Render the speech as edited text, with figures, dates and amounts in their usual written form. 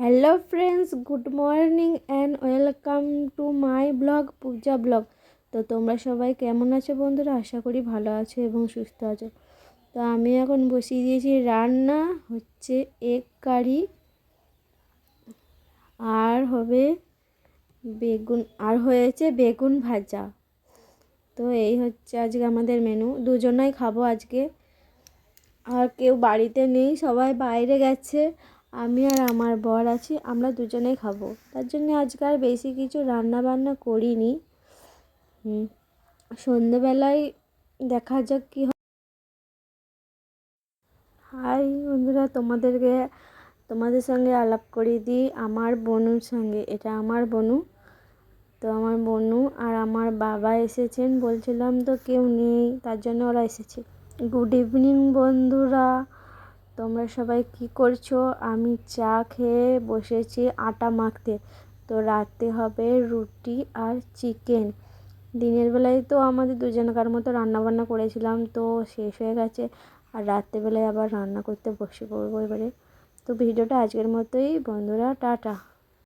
Hello friends, good morning and welcome to my blog Puja blog. তো তোমরা সবাই কেমন আছো বন্ধুরা? আশা করি ভালো আছো এবং সুস্থ আছো। তো আমি এখন বসিয়ে দিয়েছি রান্না, হচ্ছে এগ কারি আর হবে বেগুন, আর হয়েছে বেগুন ভাজা। তো এই হচ্ছে আজকে আমাদের মেনু। দুজনেই খাবো আজকে, আর কেউ বাড়িতে নেই, সবাই বাইরে গেছে। আমি আর আমার বর আছি, আমরা দুজনেই খাবো। তার জন্য আজকে আর বেশি কিছু রান্না বান্না করিনি। সন্ধেবেলায় দেখা যাক কী হয়। হাই বন্ধুরা, তোমাদের সঙ্গে আলাপ করিয়ে দিই আমার বোনুর সঙ্গে। এটা আমার বোনু। তো আমার বোনু আর আমার বাবা এসেছেন, বলছিলাম তো কেউ নেই, তার জন্য ওরা এসেছে। গুড ইভিনিং বন্ধুরা, তোমরা সবাই কি করছো? আমি চা খেয়ে বসেছি আটা মাখতে। তো রাতে হবে রুটি আর চিকেন। দিনের বেলায় তো আমাদের দুজনকার মতো রান্নাবান্না করেছিলাম, তো শেষ হয়ে গেছে। আর রাত্রেবেলায় আবার রান্না করতে বসে পড়বো এবারে। তো ভিডিওটা আজকের মতোই বন্ধুরা, টাটা।